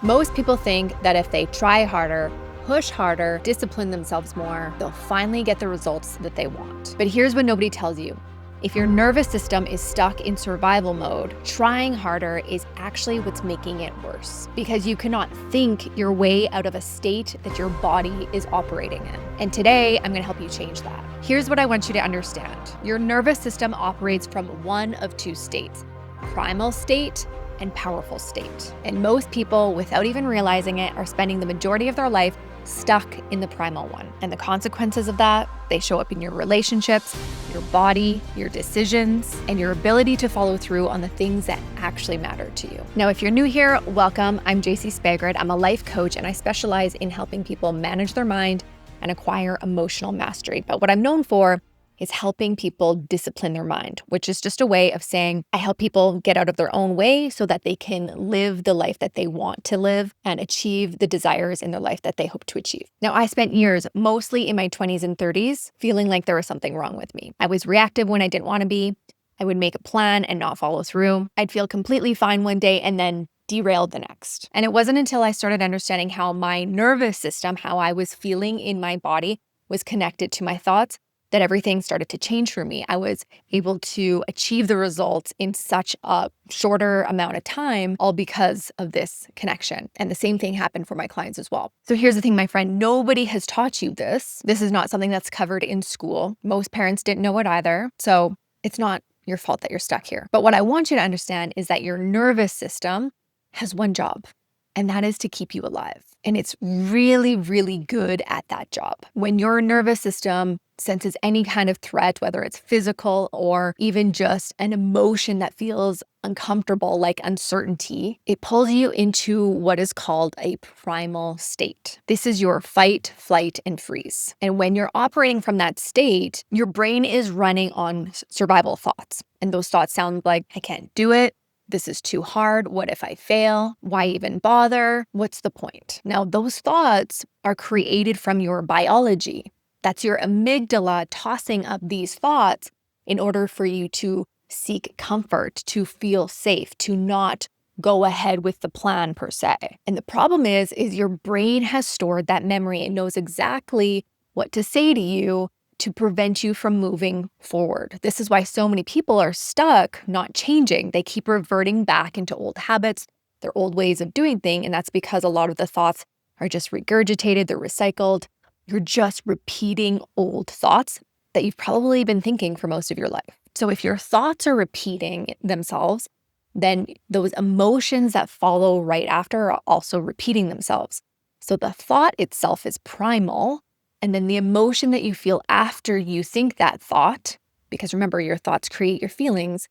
Most people think that if they try harder, push harder, discipline themselves more, they'll finally get the results that they want. But here's what nobody tells you. If your nervous system is stuck in survival mode, trying harder is actually what's making it worse, because you cannot think your way out of a state that your body is operating in. And today, I'm gonna help you change that. Here's what I want you to understand. Your nervous system operates from one of two states: primal state and powerful state. And most people, without even realizing it, are spending the majority of their life stuck in the primal one. And the consequences of that, they show up in your relationships, your body, your decisions, and your ability to follow through on the things that actually matter to you. Now, if you're new here, welcome. I'm JC Spagrid. I'm a life coach, and I specialize in helping people manage their mind and acquire emotional mastery. But what I'm known for is helping people discipline their mind, which is just a way of saying I help people get out of their own way so that they can live the life that they want to live and achieve the desires in their life that they hope to achieve. Now, I spent years, mostly in my 20s and 30s, feeling like there was something wrong with me. I was reactive when I didn't want to be. I would make a plan and not follow through. I'd feel completely fine one day and then derailed the next. And it wasn't until I started understanding how my nervous system, how I was feeling in my body, was connected to my thoughts, that everything started to change for me. I was able to achieve the results in such a shorter amount of time, all because of this connection. And the same thing happened for my clients as well. So here's the thing, my friend, nobody has taught you this. This is not something that's covered in school. Most parents didn't know it either. So it's not your fault that you're stuck here. But what I want you to understand is that your nervous system has one job, and that is to keep you alive. And it's really, really good at that job. When your nervous system senses any kind of threat, whether it's physical or even just an emotion that feels uncomfortable, like uncertainty, it pulls you into what is called a primal state. This is your fight, flight, and freeze. And when you're operating from that state, your brain is running on survival thoughts. And those thoughts sound like, I can't do it. This is too hard. What if I fail? Why even bother? What's the point? Now, those thoughts are created from your biology. That's your amygdala tossing up these thoughts in order for you to seek comfort, to feel safe, to not go ahead with the plan per se. And the problem is your brain has stored that memory and knows exactly what to say to you to prevent you from moving forward. This is why so many people are stuck, not changing. They keep reverting back into old habits, their old ways of doing things, and that's because a lot of the thoughts are just regurgitated, they're recycled. You're just repeating old thoughts that you've probably been thinking for most of your life. So if your thoughts are repeating themselves, then those emotions that follow right after are also repeating themselves. So the thought itself is primal, and then the emotion that you feel after you think that thought, because remember, your thoughts create your feelings,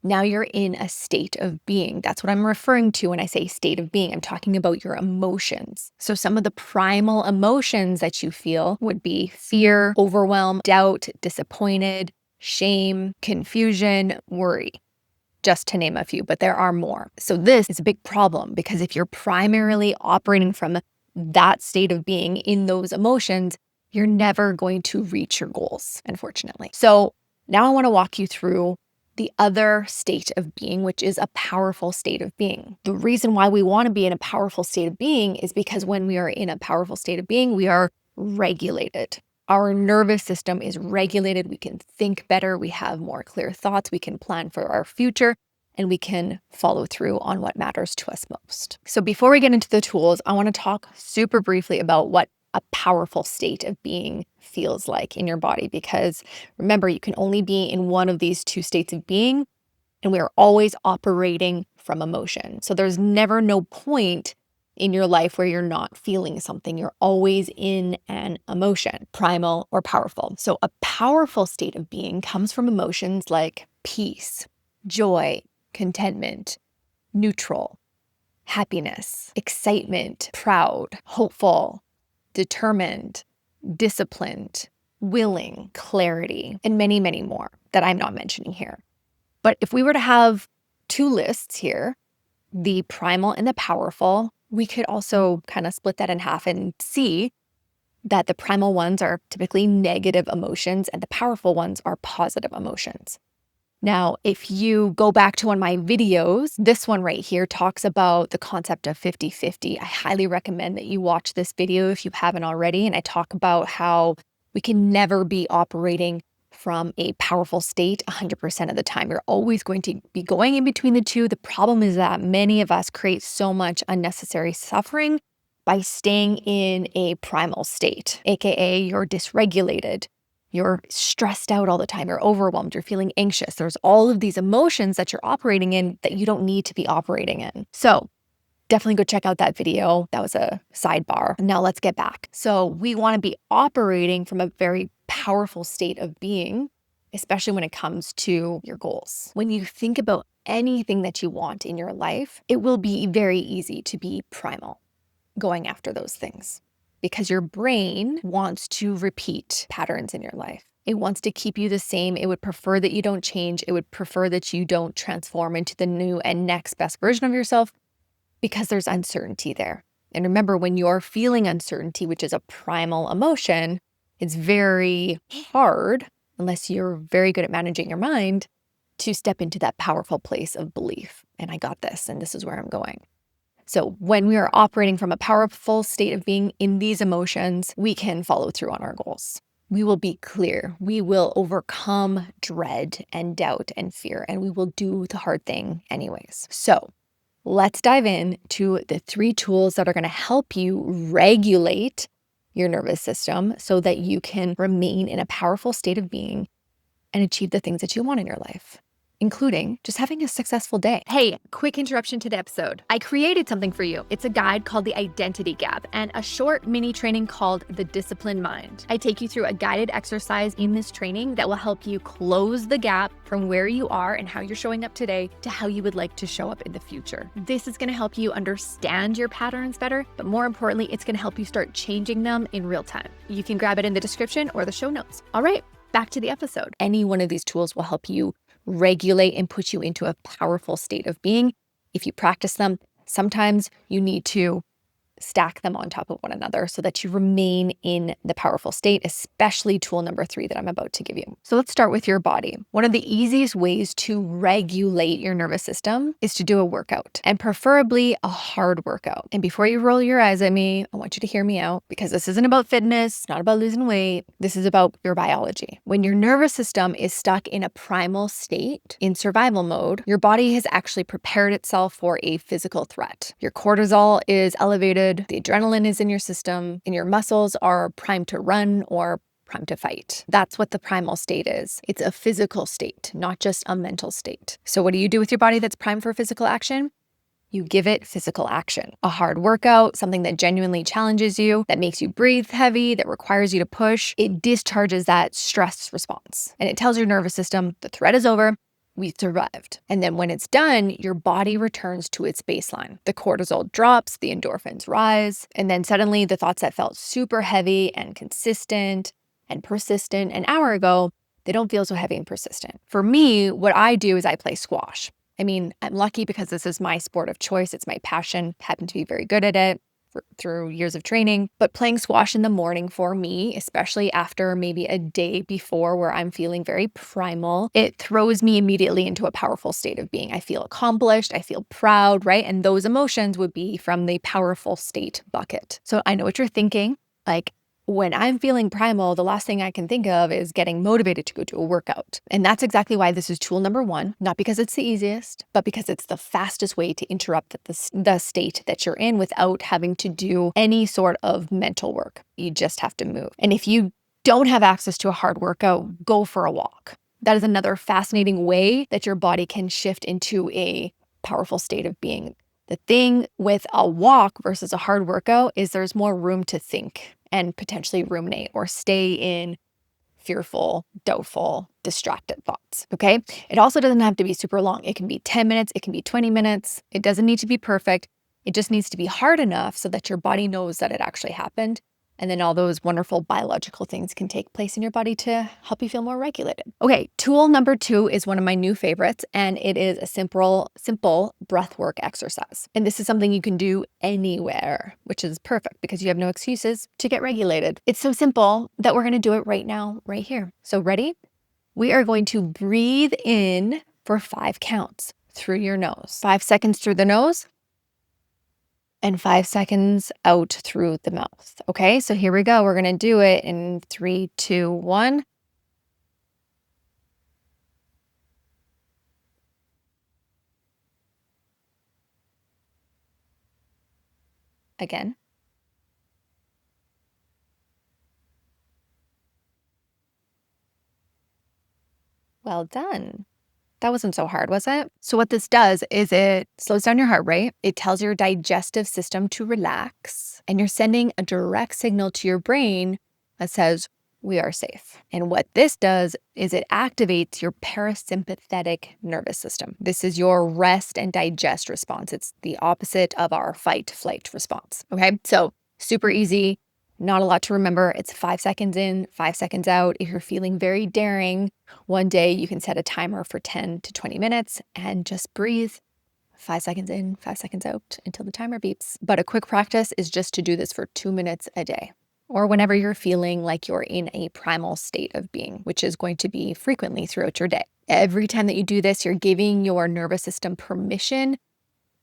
now you're in a state of being. That's what I'm referring to when I say state of being. I'm talking about your emotions. So some of the primal emotions that you feel would be fear, overwhelm, doubt, disappointed, shame, confusion, worry, just to name a few, but there are more. So this is a big problem, because if you're primarily operating from that state of being in those emotions, you're never going to reach your goals, unfortunately. So now I want to walk you through the other state of being, which is a powerful state of being. The reason why we want to be in a powerful state of being is because when we are in a powerful state of being, we are regulated. Our nervous system is regulated. We can think better. We have more clear thoughts. We can plan for our future, and we can follow through on what matters to us most. So before we get into the tools, I want to talk super briefly about what a powerful state of being feels like in your body, because remember, you can only be in one of these two states of being, and we are always operating from emotion. So there's never no point in your life where you're not feeling something. You're always in an emotion, primal or powerful. So a powerful state of being comes from emotions like peace, joy, contentment, neutral, happiness, excitement, proud, hopeful, determined, disciplined, willing, clarity, and many, many more that I'm not mentioning here. But if we were to have two lists here, the primal and the powerful, we could also kind of split that in half and see that the primal ones are typically negative emotions and the powerful ones are positive emotions. Now, if you go back to one of my videos, this one right here talks about the concept of 50-50. I highly recommend that you watch this video if you haven't already. And I talk about how we can never be operating from a powerful state 100% of the time. You're always going to be going in between the two. The problem is that many of us create so much unnecessary suffering by staying in a primal state, AKA you're dysregulated. You're stressed out all the time. You're overwhelmed. You're feeling anxious. There's all of these emotions that you're operating in that you don't need to be operating in. So definitely go check out that video. That was a sidebar. Now let's get back. So we want to be operating from a very powerful state of being, especially when it comes to your goals. When you think about anything that you want in your life, it will be very easy to be primal, going after those things, because your brain wants to repeat patterns in your life. It wants to keep you the same. It would prefer that you don't change. It would prefer that you don't transform into the new and next best version of yourself, because there's uncertainty there. And remember, when you're feeling uncertainty, which is a primal emotion, it's very hard, unless you're very good at managing your mind, to step into that powerful place of belief. And I got this, and this is where I'm going. So when we are operating from a powerful state of being in these emotions, we can follow through on our goals. We will be clear. We will overcome dread and doubt and fear, and we will do the hard thing anyways. So let's dive in to the 3 tools that are going to help you regulate your nervous system so that you can remain in a powerful state of being and achieve the things that you want in your life, including just having a successful day. Hey, quick interruption to the episode. I created something for you. It's a guide called The Identity Gap and a short mini training called The Disciplined Mind. I take you through a guided exercise in this training that will help you close the gap from where you are and how you're showing up today to how you would like to show up in the future. This is going to help you understand your patterns better, but more importantly, it's going to help you start changing them in real time. You can grab it in the description or the show notes. All right, back to the episode. Any one of these tools will help you regulate and put you into a powerful state of being. If you practice them, sometimes you need to stack them on top of one another so that you remain in the powerful state, especially tool number 3 that I'm about to give you. So let's start with your body. One of the easiest ways to regulate your nervous system is to do a workout, and preferably a hard workout. And before you roll your eyes at me, I want you to hear me out, because this isn't about fitness, it's not about losing weight. This is about your biology. When your nervous system is stuck in a primal state, in survival mode, your body has actually prepared itself for a physical threat. Your cortisol is elevated, the adrenaline is in your system, and your muscles are primed to run or primed to fight. That's what the primal state is. It's a physical state, not just a mental state. So what do you do with your body that's primed for physical action? You give it physical action. A hard workout, something that genuinely challenges you, that makes you breathe heavy, that requires you to push. It discharges that stress response, and it tells your nervous system the threat is over. We survived. And then when it's done, your body returns to its baseline. The cortisol drops, the endorphins rise, and then suddenly the thoughts that felt super heavy and consistent and persistent an hour ago, they don't feel so heavy and persistent. For me, what I do is I play squash. I mean, I'm lucky because this is my sport of choice. It's my passion. Happen to be very good at it through years of training. But playing squash in the morning for me, especially after maybe a day before where I'm feeling very primal, it throws me immediately into a powerful state of being. I feel accomplished. I feel proud, right? And those emotions would be from the powerful state bucket. So I know what you're thinking. Like, when I'm feeling primal, the last thing I can think of is getting motivated to go do a workout. And that's exactly why this is tool number 1, not because it's the easiest, but because it's the fastest way to interrupt the state that you're in without having to do any sort of mental work. You just have to move. And if you don't have access to a hard workout, go for a walk. That is another fascinating way that your body can shift into a powerful state of being. The thing with a walk versus a hard workout is there's more room to think and potentially ruminate or stay in fearful, doubtful, distracted thoughts, okay? It also doesn't have to be super long. It can be 10 minutes, it can be 20 minutes. It doesn't need to be perfect. It just needs to be hard enough so that your body knows that it actually happened. And then all those wonderful biological things can take place in your body to help you feel more regulated. Okay, tool number 2 is one of my new favorites, and it is a simple breath work exercise. And this is something you can do anywhere, which is perfect because you have no excuses to get regulated. It's so simple that we're gonna do it right now, right here. So ready? We are going to breathe in for 5 counts through your nose. 5 seconds through the nose and 5 seconds out through the mouth. Okay, so here we go. We're going to do it in 3, 2, 1. Again. Well done. That wasn't so hard, was it? So what this does is it slows down your heart rate. It tells your digestive system to relax, and you're sending a direct signal to your brain that says, we are safe. And what this does is it activates your parasympathetic nervous system. This is your rest and digest response. It's the opposite of our fight flight response. Okay. So super easy, not a lot to remember. It's 5 seconds in, 5 seconds out. If you're feeling very daring, one day you can set a timer for 10 to 20 minutes and just breathe 5 seconds in, 5 seconds out until the timer beeps. But a quick practice is just to do this for 2 minutes a day, or whenever you're feeling like you're in a primal state of being, which is going to be frequently throughout your day. Every time that you do this, you're giving your nervous system permission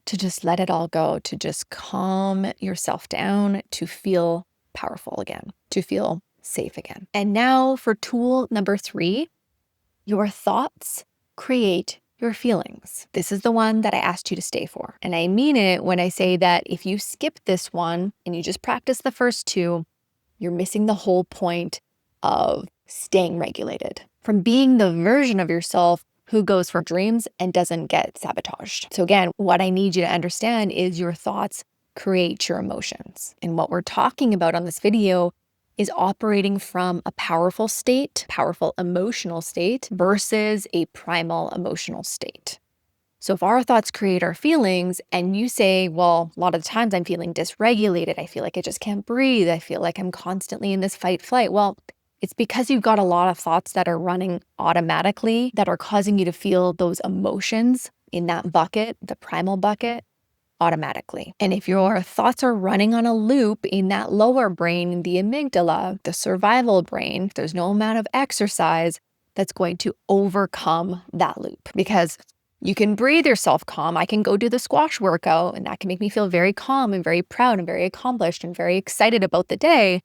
to just let it all go, to just calm yourself down, to feel powerful again, to feel safe again. And now for tool number 3, your thoughts create your feelings. This is the one that I asked you to stay for. And I mean it when I say that if you skip this one and you just practice the first 2, you're missing the whole point of staying regulated, from being the version of yourself who goes for dreams and doesn't get sabotaged. So again, what I need you to understand is your thoughts create your emotions. And what we're talking about on this video is operating from a powerful state, powerful emotional state versus a primal emotional state. So if our thoughts create our feelings and you say, well, a lot of the times I'm feeling dysregulated, I feel like I just can't breathe, I feel like I'm constantly in this fight flight. Well, it's because you've got a lot of thoughts that are running automatically that are causing you to feel those emotions in that bucket, the primal bucket, automatically. And if your thoughts are running on a loop in that lower brain, the amygdala, the survival brain, there's no amount of exercise that's going to overcome that loop, because you can breathe yourself calm. I can go do the squash workout and that can make me feel very calm and very proud and very accomplished and very excited about the day.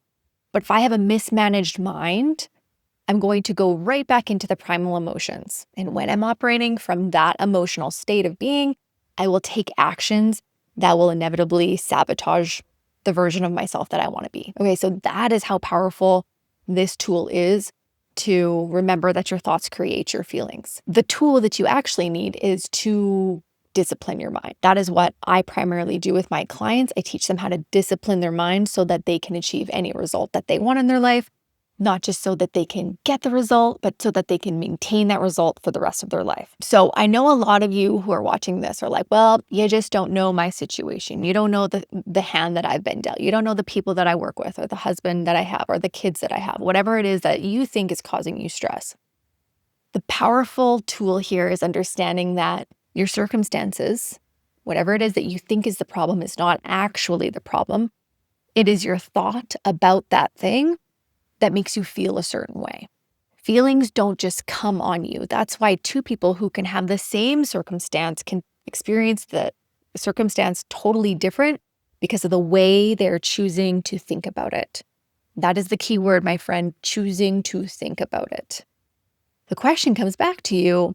But if I have a mismanaged mind, I'm going to go right back into the primal emotions. And when I'm operating from that emotional state of being, I will take actions that will inevitably sabotage the version of myself that I want to be. Okay, so that is how powerful this tool is, to remember that your thoughts create your feelings. The tool that you actually need is to discipline your mind. That is what I primarily do with my clients. I teach them how to discipline their mind so that they can achieve any result that they want in their life, not just so that they can get the result, but so that they can maintain that result for the rest of their life. So I know a lot of you who are watching this are like, well, you just don't know my situation. You don't know the hand that I've been dealt. You don't know the people that I work with, or the husband that I have, or the kids that I have, whatever it is that you think is causing you stress. The powerful tool here is understanding that your circumstances, whatever it is that you think is the problem, is not actually the problem. It is your thought about that thing that makes you feel a certain way. Feelings don't just come on you. That's why 2 people who can have the same circumstance can experience the circumstance totally different because of the way they're choosing to think about it. That is the key word, my friend, choosing to think about it. The question comes back to you,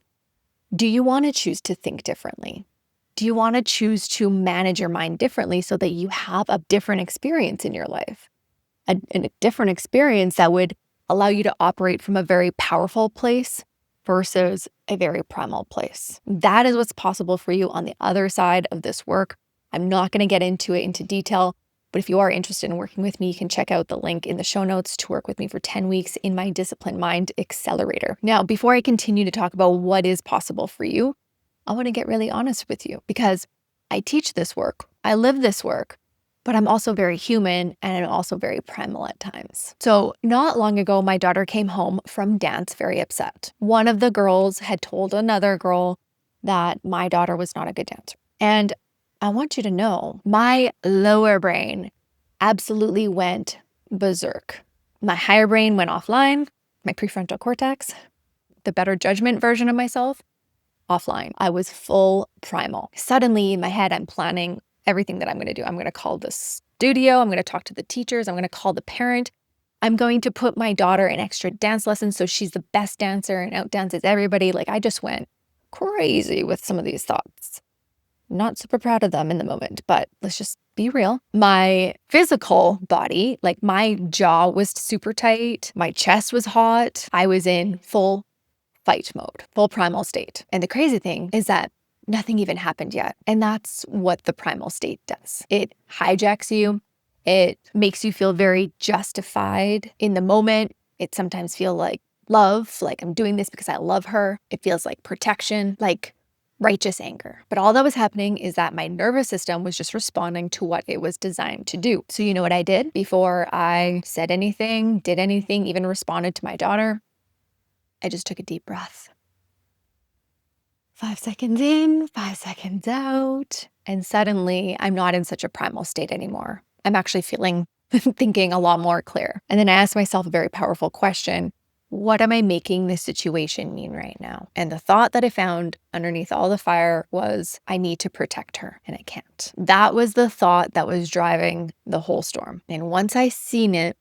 do you want to choose to think differently? Do you want to choose to manage your mind differently so that you have a different experience in your life? A different experience that would allow you to operate from a very powerful place versus a very primal place. That is what's possible for you on the other side of this work. I'm not going to get into it into detail, but if you are interested in working with me, you can check out the link in the show notes to work with me for 10 weeks in my Disciplined Mind Accelerator. Now, before I continue to talk about what is possible for you, I want to get really honest with you, because I teach this work, I live this work, but I'm also very human and I'm also very primal at times. So not long ago, my daughter came home from dance very upset. One of the girls had told another girl that my daughter was not a good dancer. And I want you to know, my lower brain absolutely went berserk. My higher brain went offline, my prefrontal cortex. the better judgment version of myself, offline. I was full primal. Suddenly in my head, I'm planning everything that I'm going to do. I'm going to call the studio. I'm going to talk to the teachers. I'm going to call the parent. I'm going to put my daughter in extra dance lessons so she's the best dancer and outdances everybody. Like, I just went crazy with some of these thoughts. Not super proud of them in the moment, but let's just be real. My physical body, like my jaw was super tight. My chest was hot. I was in full fight mode, full primal state. And the crazy thing is that nothing even happened yet. And that's what the primal state does. It hijacks you. It makes you feel very justified in the moment. It sometimes feels like love, like I'm doing this because I love her. It feels like protection, like righteous anger. But all that was happening is that my nervous system was just responding to what it was designed to do. So you know what I did before I said anything, did anything, even responded to my daughter? I just took a deep breath. 5 seconds in, 5 seconds out. And suddenly I'm not in such a primal state anymore. I'm actually thinking a lot more clear. And then I asked myself a very powerful question. What am I making this situation mean right now? And the thought that I found underneath all the fire was, I need to protect her and I can't. That was the thought that was driving the whole storm. And once I seen it,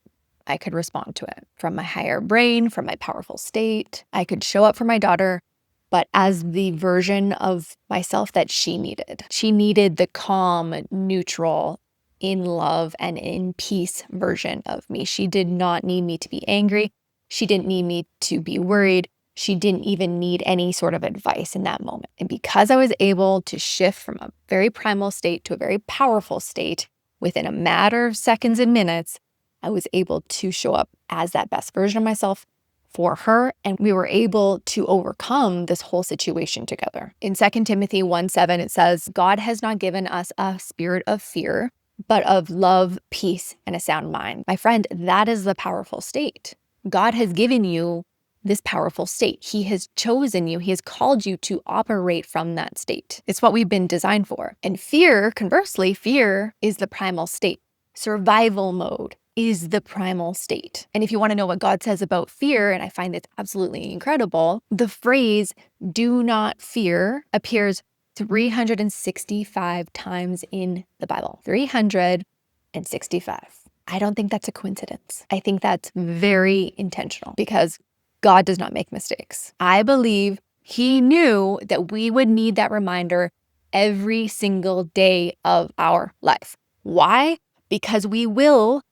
I could respond to it from my higher brain, from my powerful state. I could show up for my daughter, but as the version of myself that she needed. She needed the calm, neutral, in love and in peace version of me. She did not need me to be angry. She didn't need me to be worried. She didn't even need any sort of advice in that moment. And because I was able to shift from a very primal state to a very powerful state within a matter of seconds and minutes, I was able to show up as that best version of myself for her. And we were able to overcome this whole situation together. In 2 Timothy 1:7, it says, God has not given us a spirit of fear, but of love, peace, and a sound mind. My friend, that is the powerful state. God has given you this powerful state. He has chosen you. He has called you to operate from that state. It's what we've been designed for. And fear, conversely, fear is the primal state. Survival mode is the primal state. And if you want to know what God says about fear, and I find this absolutely incredible, the phrase do not fear appears 365 times in the Bible. 365. I don't think that's a coincidence. I think that's very intentional because God does not make mistakes. I believe he knew that we would need that reminder every single day of our life. Why? Because we will,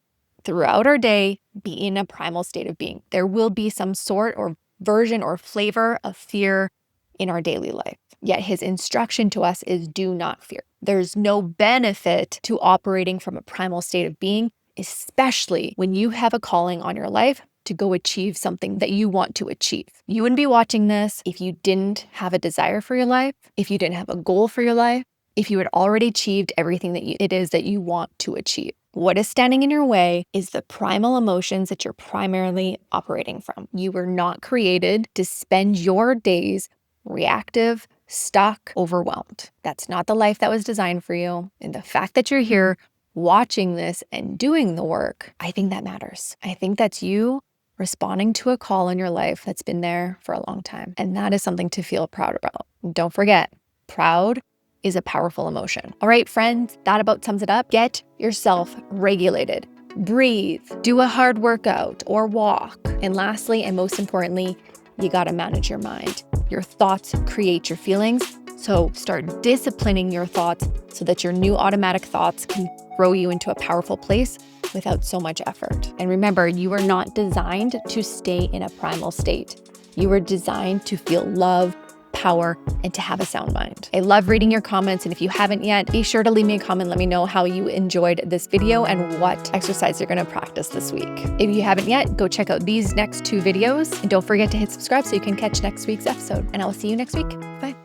throughout our day, be in a primal state of being. There will be some sort or version or flavor of fear in our daily life. Yet his instruction to us is do not fear. There's no benefit to operating from a primal state of being, especially when you have a calling on your life to go achieve something that you want to achieve. You wouldn't be watching this if you didn't have a desire for your life, if you didn't have a goal for your life, if you had already achieved everything that it is that you want to achieve. What is standing in your way is the primal emotions that you're primarily operating from. You were not created to spend your days reactive, stuck, overwhelmed. That's not the life that was designed for you. And the fact that you're here watching this and doing the work, I think that matters. I think that's you responding to a call in your life that's been there for a long time. And that is something to feel proud about. Don't forget, proud is a powerful emotion. All right, friends, that about sums it up. Get yourself regulated. Breathe, do a hard workout or walk. And lastly, and most importantly, you gotta manage your mind. Your thoughts create your feelings. So start disciplining your thoughts so that your new automatic thoughts can throw you into a powerful place without so much effort. And remember, you are not designed to stay in a primal state. You are designed to feel love, power, and to have a sound mind. I love reading your comments. And if you haven't yet, be sure to leave me a comment. Let me know how you enjoyed this video and what exercise you're gonna practice this week. If you haven't yet, go check out these next 2 videos. And don't forget to hit subscribe so you can catch next week's episode. And I will see you next week. Bye.